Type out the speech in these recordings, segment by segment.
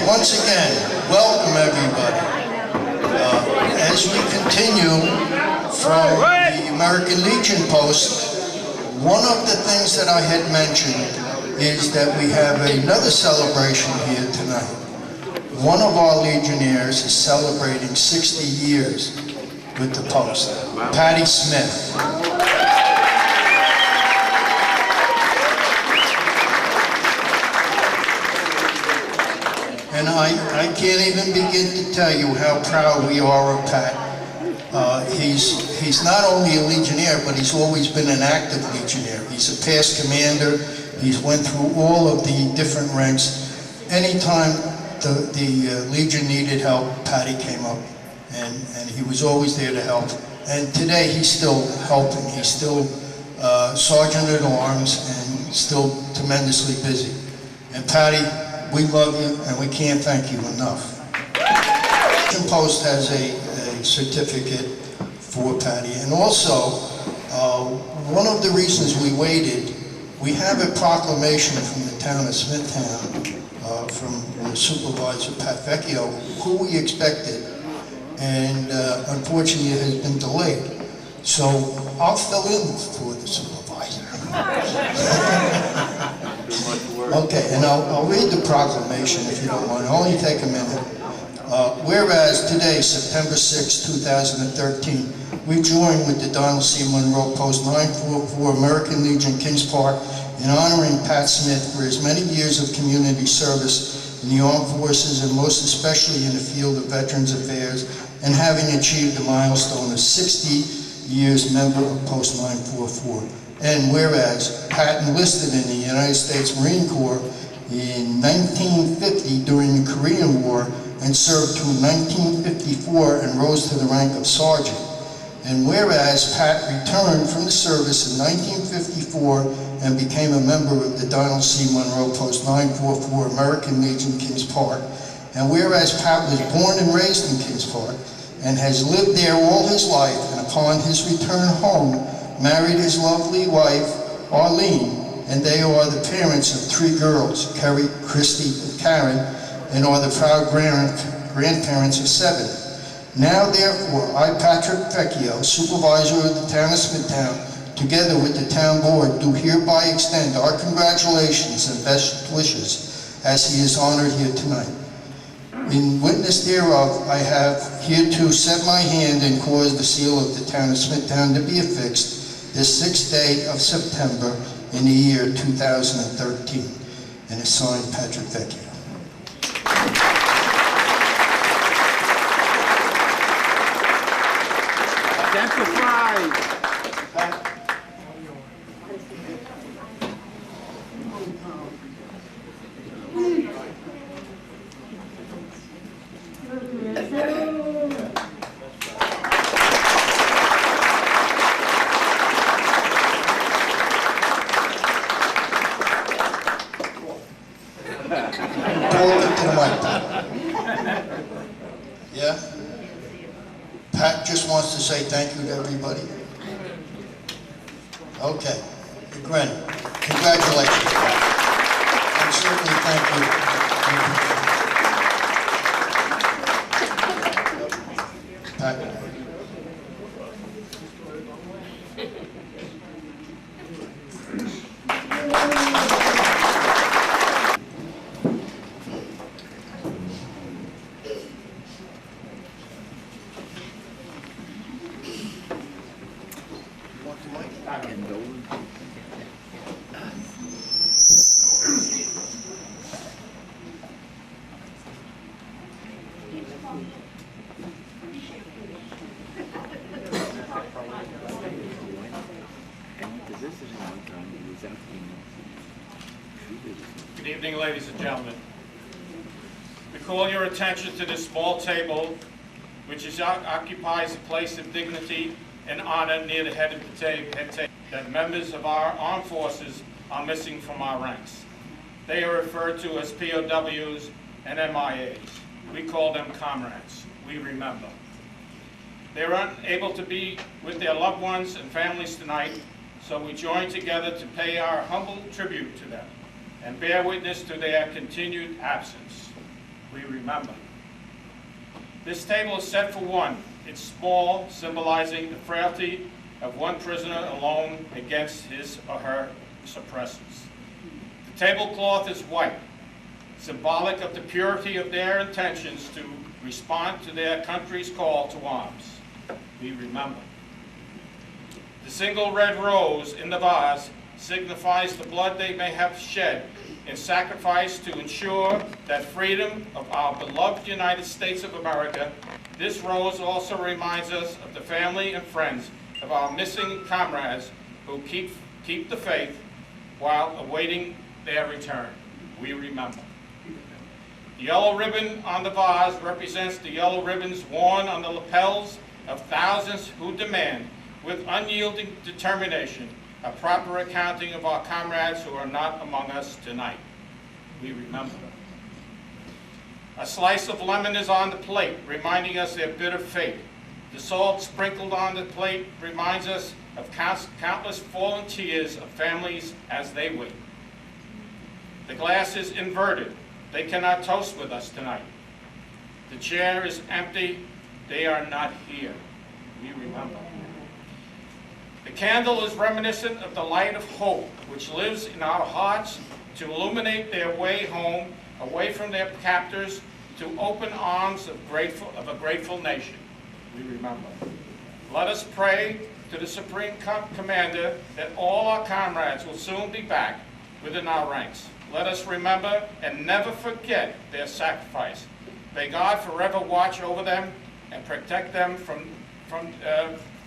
Once again, welcome everybody. As we continue from the American Legion post, one of the things that I had mentioned is that we have another celebration here tonight. One of our Legionnaires is celebrating 60 years with the post, Patty Smith. And I can't even begin to tell you how proud we are of Pat. He's not only a Legionnaire, but he's always been an active Legionnaire. He's a past commander. He's went through all of the different ranks. Anytime the Legion needed help, Patty came up, and he was always there to help. And today he's still helping. He's still Sergeant at Arms and still tremendously busy. And Patty, we love you, and we can't thank you enough. The Post has a certificate for Patty, and also, one of the reasons we waited, we have a proclamation from the town of Smithtown, from the supervisor, Pat Vecchio, who we expected, and unfortunately it has been delayed. So I'll fill in for the supervisor. Okay, and I'll read the proclamation if you don't mind. It'll only take a minute. Whereas today, September 6, 2013, we join with the Donald C. Munro Post 944 American Legion Kings Park in honoring Pat Smith for his many years of community service in the armed forces and most especially in the field of Veterans Affairs, and having achieved the milestone of 60 years member of Post 944. And whereas Pat enlisted in the United States Marine Corps in 1950 during the Korean War and served through 1954 and rose to the rank of sergeant. And whereas Pat returned from the service in 1954 and became a member of the Donald C. Munro Post 944 American Legion Kings Park. And whereas Pat was born and raised in Kings Park and has lived there all his life, and upon his return home, married his lovely wife, Arlene, and they are the parents of 3 girls, Kerry, Christy, and Karen, and are the proud grandparents of 7. Now, therefore, I, Patrick Vecchio, supervisor of the town of Smithtown, together with the town board, do hereby extend our congratulations and best wishes as he is honored here tonight. In witness thereof, I have hereto set my hand and caused the seal of the town of Smithtown to be affixed this 6th day of September in the year 2013, and is signed Patrick Vecchio. Yeah? Pat just wants to say thank you to everybody. Okay. Gren, congratulations, Pat. And certainly thank you. Pat. Good evening, ladies and gentlemen. We call your attention to this small table which occupies a place of dignity and honor near the head of the table that members of our armed forces are missing from our ranks. They are referred to as POWs and MIAs. We call them comrades. We remember. They are unable to be with their loved ones and families tonight, so we join together to pay our humble tribute to them and bear witness to their continued absence. We remember. This table is set for one. It's small, symbolizing the frailty of one prisoner alone against his or her suppressors. The tablecloth is white, symbolic of the purity of their intentions to respond to their country's call to arms. We remember. The single red rose in the vase signifies the blood they may have shed in sacrifice to ensure that freedom of our beloved United States of America. This rose also reminds us of the family and friends of our missing comrades who keep the faith while awaiting their return. We remember. The yellow ribbon on the vase represents the yellow ribbons worn on the lapels of thousands who demand, with unyielding determination, a proper accounting of our comrades who are not among us tonight. We remember. A slice of lemon is on the plate, reminding us their bitter fate. The salt sprinkled on the plate reminds us of countless fallen tears of families as they wait. The glass is inverted. They cannot toast with us tonight. The chair is empty. They are not here. We remember. The candle is reminiscent of the light of hope, which lives in our hearts to illuminate their way home, away from their captors, to open arms of a grateful nation. We remember. Let us pray to the Supreme Commander that all our comrades will soon be back within our ranks. Let us remember and never forget their sacrifice. May God forever watch over them and protect them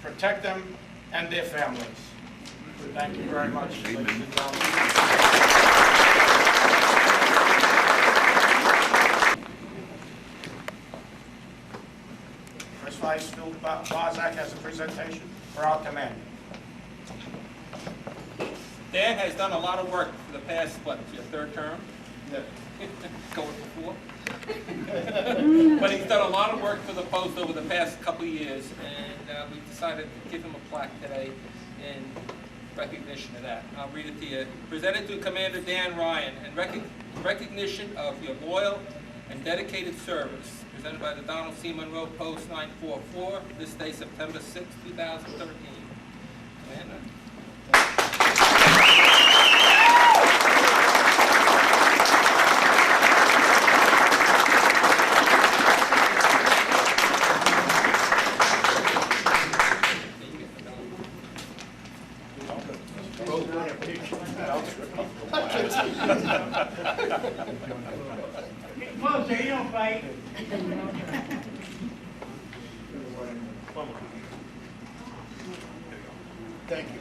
protect them and their families. Thank you very much, ladies and gentlemen. First Vice Phil Bozak has a presentation for our commander. Dan has done a lot of work for the past, what, your third term? Yeah. Going for four? But he's done a lot of work for the post over the past couple of years, and we decided to give him a plaque today in recognition of that. I'll read it to you. Presented to Commander Dan Ryan in recognition of your loyal and dedicated service. Presented by the Donald C. Munro Post 944, this day, September 6, 2013. Commander. Thank you.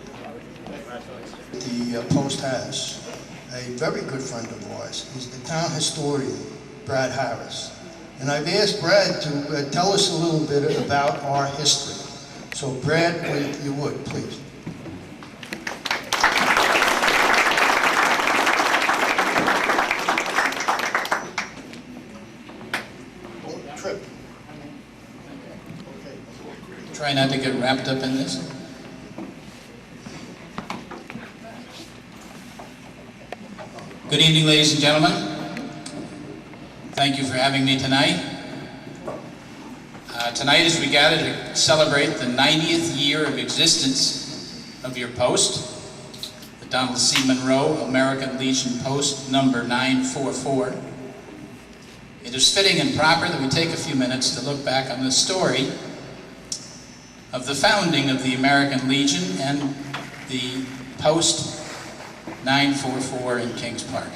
The Post has a very good friend of ours. He's the town historian, Brad Harris. And I've asked Brad to tell us a little bit about our history. So Brad, if you would, please. Don't trip. Try not to get wrapped up in this. Good evening, ladies and gentlemen. Thank you for having me tonight. Tonight, as we gather to celebrate the 90th year of existence of your post, the Donald C. Munro American Legion Post number 944, it is fitting and proper that we take a few minutes to look back on the story of the founding of the American Legion and the Post 944 in Kings Park.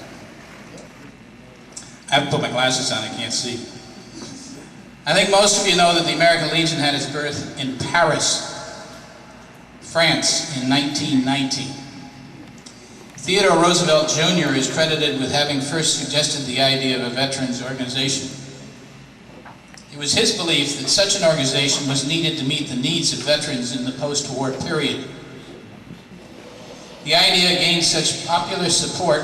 I have to put my glasses on, I can't see. I think most of you know that the American Legion had its birth in Paris, France in 1919. Theodore Roosevelt Jr. is credited with having first suggested the idea of a veterans organization. It was his belief that such an organization was needed to meet the needs of veterans in the post-war period. The idea gained such popular support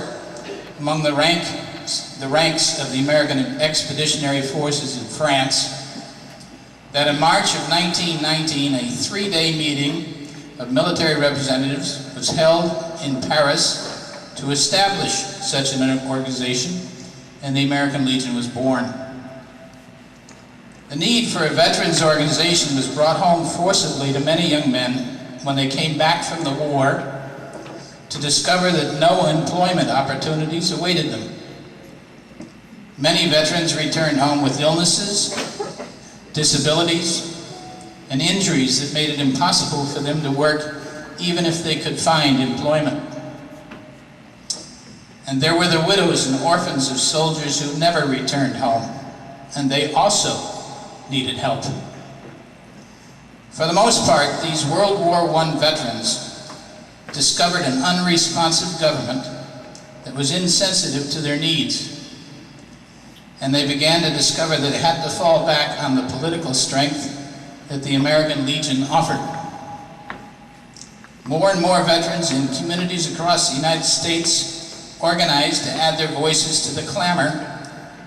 among the ranks of the American Expeditionary Forces in France that in March of 1919, a three-day meeting of military representatives was held in Paris to establish such an organization, and the American Legion was born. The need for a veterans organization was brought home forcibly to many young men when they came back from the war to discover that no employment opportunities awaited them. Many veterans returned home with illnesses, disabilities, and injuries that made it impossible for them to work even if they could find employment. And there were the widows and orphans of soldiers who never returned home, and they also needed help. For the most part, these World War I veterans discovered an unresponsive government that was insensitive to their needs, and they began to discover that they had to fall back on the political strength that the American Legion offered. More and more veterans in communities across the United States organized to add their voices to the clamor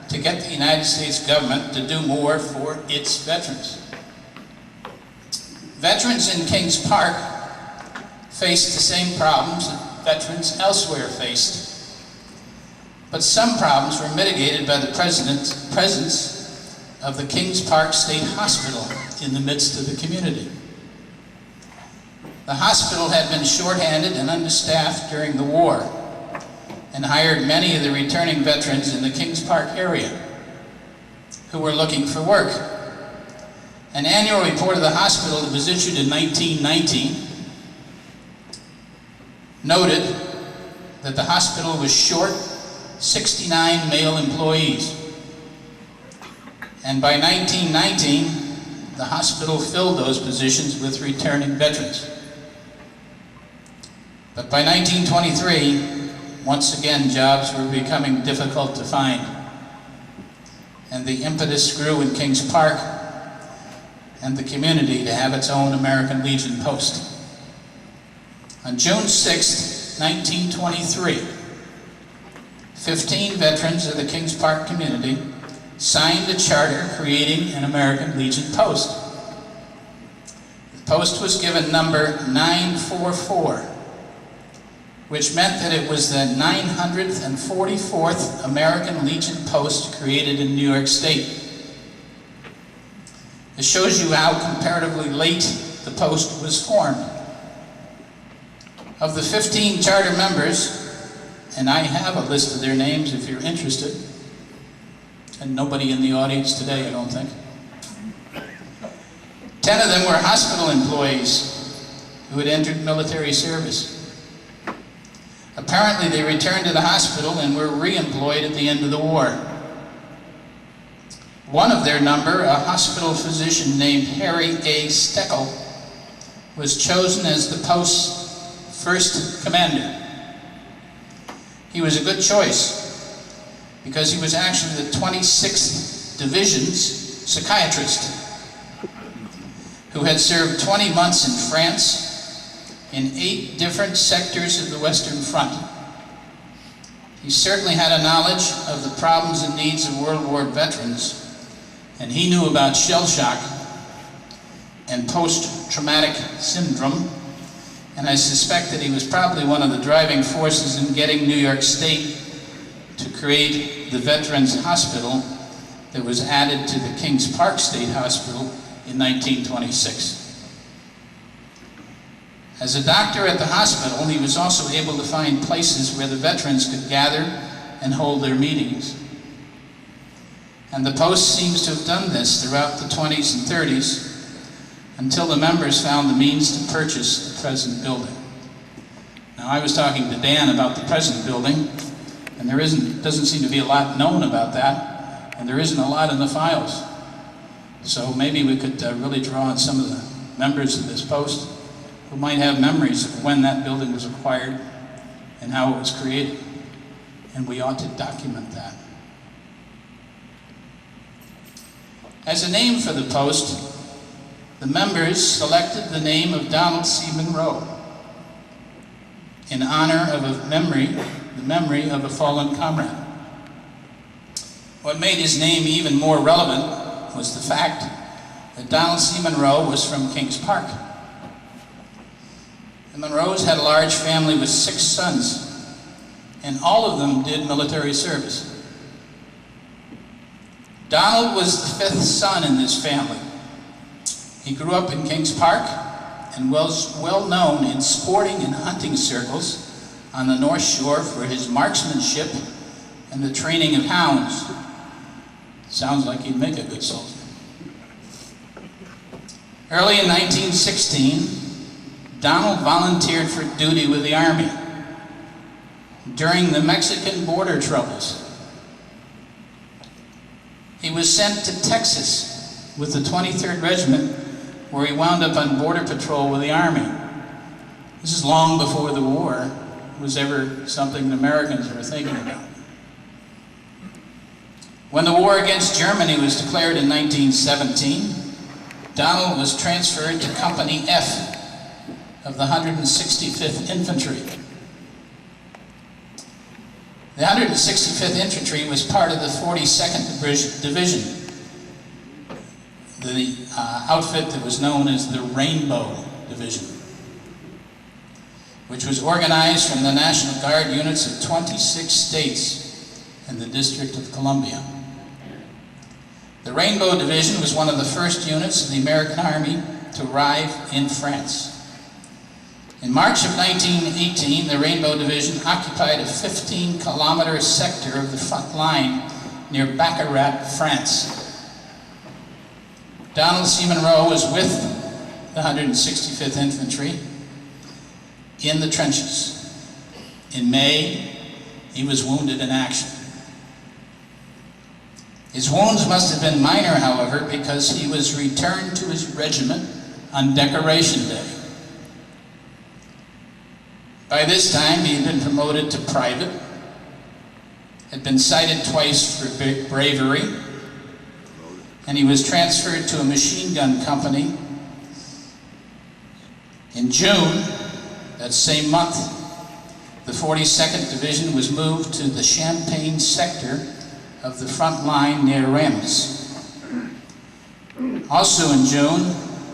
to get the United States government to do more for its veterans. Veterans in Kings Park faced the same problems that veterans elsewhere faced. But some problems were mitigated by the presence of the Kings Park State Hospital in the midst of the community. The hospital had been shorthanded and understaffed during the war and hired many of the returning veterans in the Kings Park area who were looking for work. An annual report of the hospital that was issued in 1919 noted that the hospital was short 69 male employees. And by 1919, the hospital filled those positions with returning veterans. But by 1923, once again, jobs were becoming difficult to find. And the impetus grew in Kings Park and the community to have its own American Legion post. On June 6, 1923, 15 veterans of the Kings Park community signed a charter creating an American Legion post. The post was given number 944, which meant that it was the 944th American Legion post created in New York State. This shows you how comparatively late the post was formed. Of the 15 charter members, and I have a list of their names if you're interested, and nobody in the audience today, I don't think. 10 of them were hospital employees who had entered military service. Apparently, they returned to the hospital and were re-employed at the end of the war. One of their number, a hospital physician named Harry A. Steckel, was chosen as the post's first commander. He was a good choice because he was actually the 26th Division's psychiatrist who had served 20 months in France in 8 different sectors of the Western Front. He certainly had a knowledge of the problems and needs of World War veterans, and he knew about shell shock and post-traumatic syndrome, and I suspect that he was probably one of the driving forces in getting New York State to create the Veterans Hospital that was added to the Kings Park State Hospital in 1926. As a doctor at the hospital, he was also able to find places where the veterans could gather and hold their meetings. And the post seems to have done this throughout the 20s and 30s until the members found the means to purchase the present building. Now, I was talking to Dan about the present building, and doesn't seem to be a lot known about that, and there isn't a lot in the files. So maybe we could really draw on some of the members of this post who might have memories of when that building was acquired and how it was created, and we ought to document that. As a name for the post, the members selected the name of Donald C. Munro in honor of the memory of a fallen comrade. What made his name even more relevant was the fact that Donald C. Munro was from Kings Park. The Munros had a large family with 6 sons, and all of them did military service. Donald was the 5th son in this family. He grew up in Kings Park and was well known in sporting and hunting circles on the North Shore for his marksmanship and the training of hounds. Sounds like he'd make a good soldier. Early in 1916, Donald volunteered for duty with the Army during the Mexican border troubles. He was sent to Texas with the 23rd Regiment, where he wound up on border patrol with the Army. This is long before the war was ever something the Americans were thinking about. When the war against Germany was declared in 1917, Donald was transferred to Company F of the 165th Infantry. The 165th Infantry was part of the 42nd Division, the outfit that was known as the Rainbow Division, which was organized from the National Guard units of 26 states and the District of Columbia. The Rainbow Division was one of the first units of the American Army to arrive in France. In March of 1918, the Rainbow Division occupied a 15-kilometer sector of the front line near Baccarat, France. Donald C. Munro was with the 165th Infantry in the trenches. In May, he was wounded in action. His wounds must have been minor, however, because he was returned to his regiment on Decoration Day. By this time, he had been promoted to private, had been cited twice for bravery, and he was transferred to a machine gun company. In June, that same month, the 42nd Division was moved to the Champagne sector of the front line near Reims. Also in June,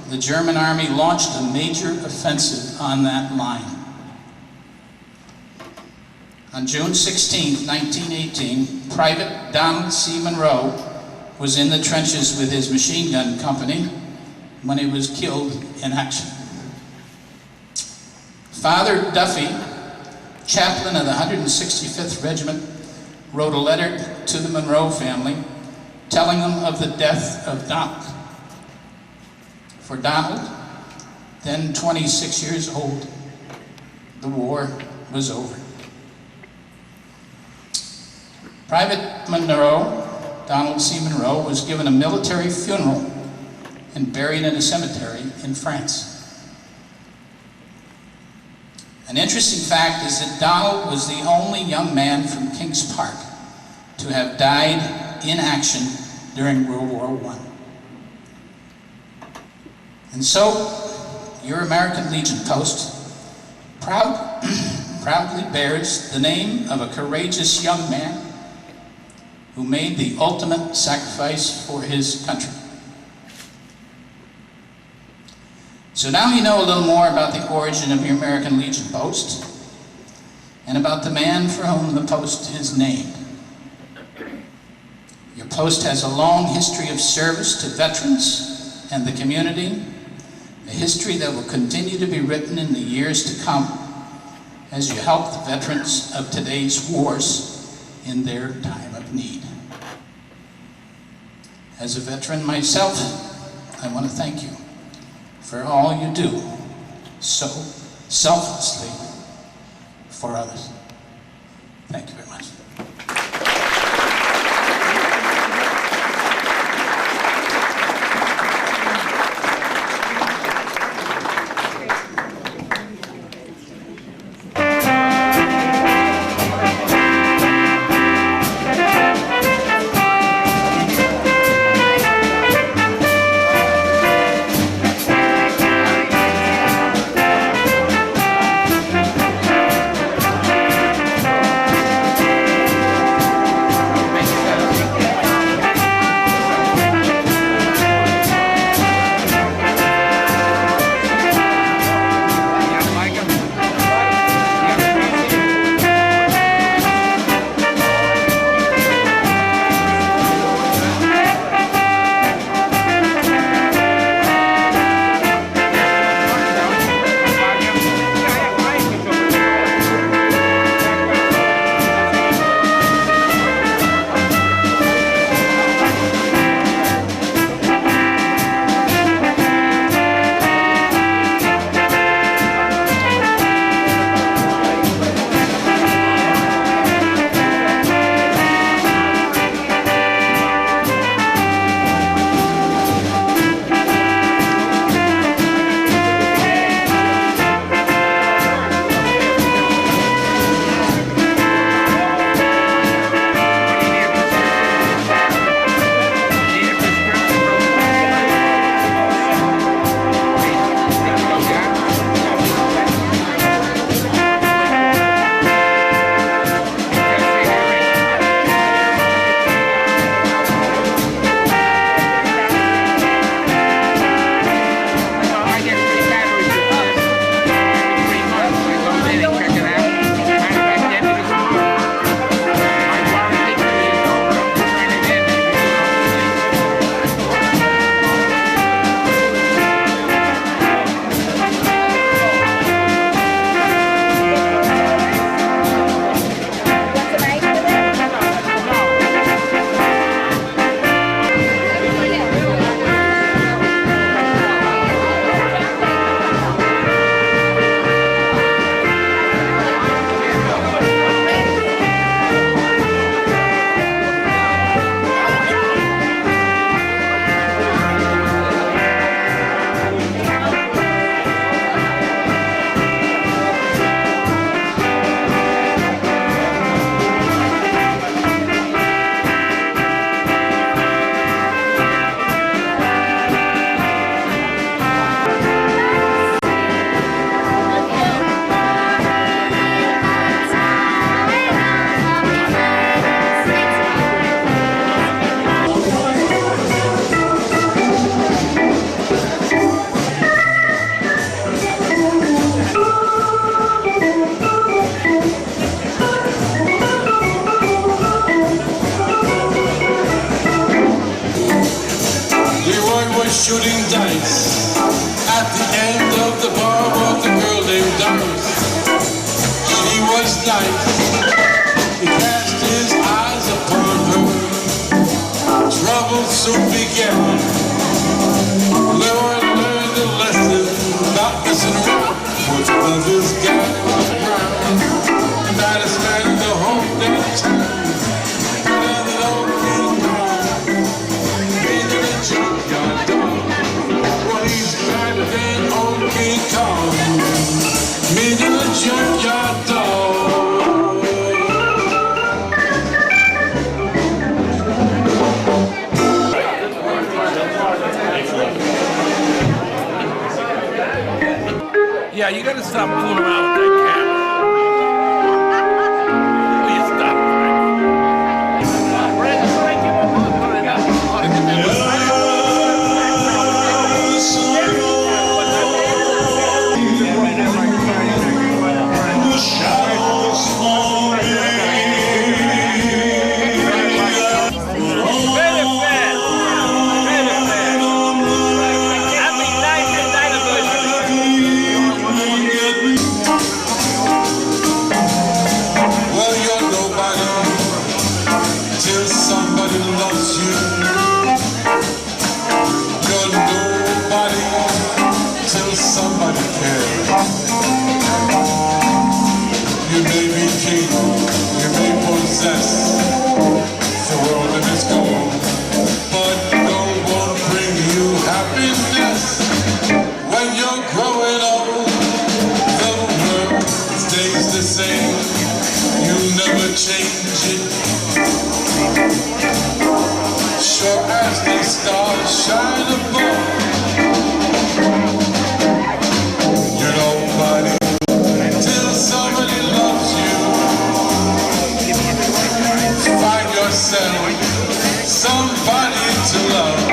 the German Army launched a major offensive on that line. On June 16, 1918, Private Donald C. Munro was in the trenches with his machine gun company when he was killed in action. Father Duffy, chaplain of the 165th Regiment, wrote a letter to the Munro family telling them of the death of Donald. For Donald, then 26 years old, the war was over. Private Munro, Donald C. Munro, was given a military funeral and buried in a cemetery in France. An interesting fact is that Donald was the only young man from Kings Park to have died in action during World War I. And so, your American Legion post proudly bears the name of a courageous young man who made the ultimate sacrifice for his country. So now you know a little more about the origin of your American Legion post and about the man for whom the post is named. Your post has a long history of service to veterans and the community, a history that will continue to be written in the years to come as you help the veterans of today's wars in their time of need. As a veteran myself, I want to thank you for all you do so selflessly for others. Thank you very much. shooting dice. At the end of the bar walked a girl named Doris. She was nice. He cast his eyes upon her. Trouble soon began. Lord learned a lesson about messing around. Once above his guy was brown. Baddest man in the whole damn town. Meet in the junkyard dog. Yeah, you gotta stop fooling around with that camera. Will you stop, Till somebody loves you. You're nobody till somebody cares. You may be king, you may possess the world and its gold, but gold won't bring you happiness. When you're growing old, the world stays the same. You never change it. Sure as the stars shine above, you're nobody till somebody loves you. Find yourself somebody to love.